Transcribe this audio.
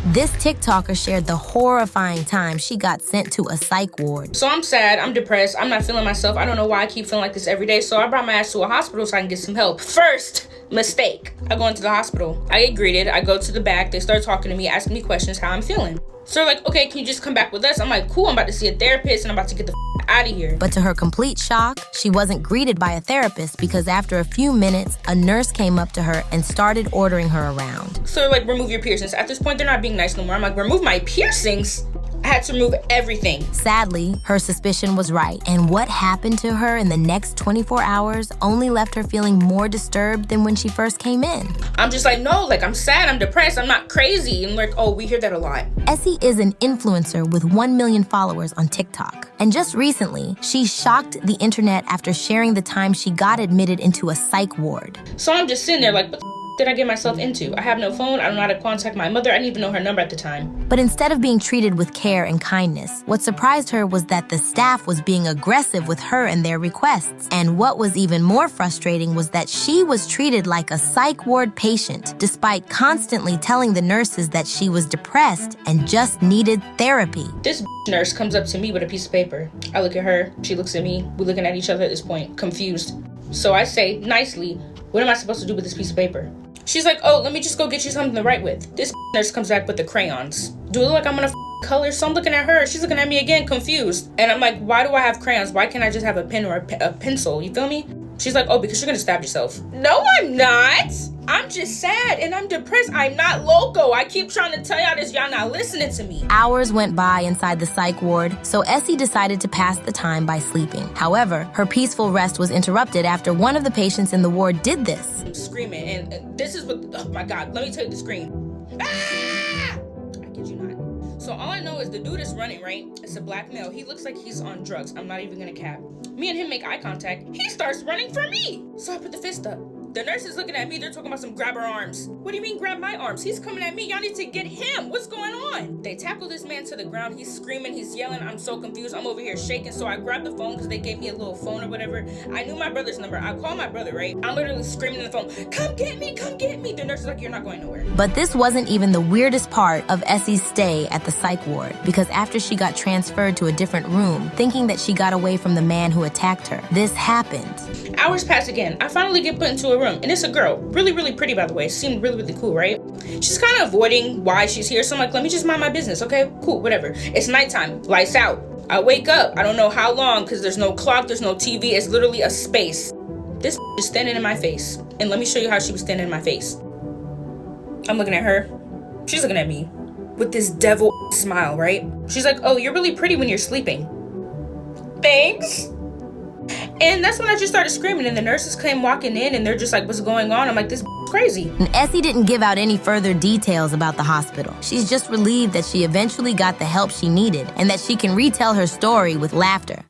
This TikToker shared the horrifying time she got sent to a psych ward. So I'm sad, I'm depressed, I'm not feeling myself. I don't know why I keep feeling like this every day. So I brought my ass to a hospital so I can get some help. First mistake. I go into the hospital. I get greeted. I go to the back. They start talking to me, asking me questions, how I'm feeling. So they're like, okay, can you just come back with us? I'm like, cool, I'm about to see a therapist and I'm about to get the out of here. But to her complete shock, she wasn't greeted by a therapist because after a few minutes, a nurse came up to her and started ordering her around. So they're like, remove your piercings. At this point, they're not being nice no more. I'm like, remove my piercings? I had to remove everything. Sadly, her suspicion was right, and what happened to her in the next 24 hours only left her feeling more disturbed than when she first came in. I'm just like, no, like I'm sad, I'm depressed, I'm not crazy. And like, oh, we hear that a lot. Essie is an influencer with 1 million followers on TikTok. And just recently, she shocked the internet after sharing the time she got admitted into a psych ward. So I'm just sitting there like, what the did I get myself into? I have no phone, I don't know how to contact my mother, I didn't even know her number at the time. But instead of being treated with care and kindness, what surprised her was that the staff was being aggressive with her and their requests. And what was even more frustrating was that she was treated like a psych ward patient, despite constantly telling the nurses that she was depressed and just needed therapy. This nurse comes up to me with a piece of paper. I look at her, she looks at me, we're looking at each other at this point, confused. So I say nicely, what am I supposed to do with this piece of paper? She's like, oh, let me just go get you something to write with. This nurse comes back with the crayons. Do it look like I'm gonna color? So I'm looking at her, she's looking at me again, confused. And I'm like, why do I have crayons? Why can't I just have a pen or a pencil? You feel me? She's like, oh, because you're gonna stab yourself. No, I'm not. I'm just sad and I'm depressed. I'm not loco. I keep trying to tell y'all this, y'all not listening to me. Hours went by inside the psych ward, so Essie decided to pass the time by sleeping. However, her peaceful rest was interrupted after one of the patients in the ward did this. I'm screaming, and this is what, oh my God, let me tell you the scream. Ah! I kid you not. So all I know is the dude is running, right? It's a black male. He looks like he's on drugs. I'm not even gonna cap. Me and him make eye contact. He starts running for me. So I put the fist up. The nurse is looking at me. They're talking about some grab her arms. What do you mean grab my arms? He's coming at me. Y'all need to get him. What's going on? They tackle this man to the ground. He's screaming. He's yelling. I'm so confused. I'm over here shaking. So I grabbed the phone because they gave me a little phone or whatever. I knew my brother's number. I called my brother, right? I'm literally screaming in the phone, come get me, come get me. The nurse is like, you're not going nowhere. But this wasn't even the weirdest part of Essie's stay at the psych ward, because after she got transferred to a different room, thinking that she got away from the man who attacked her, this happened. Hours pass again. I finally get put into a room, and it's a girl. Really, really pretty, by the way. Seemed really, really cool, right? She's kind of avoiding why she's here, so I'm like, let me just mind my business, okay? Cool, whatever. It's nighttime. Lights out. I wake up. I don't know how long, because there's no clock, there's no TV. It's literally a space. This is standing in my face. And let me show you how she was standing in my face. I'm looking at her. She's looking at me with this devil smile, right? She's like, oh, you're really pretty when you're sleeping. Thanks. And that's when I just started screaming, and the nurses came walking in, and they're just like, what's going on? I'm like, this crazy. And Essie didn't give out any further details about the hospital. She's just relieved that she eventually got the help she needed and that she can retell her story with laughter.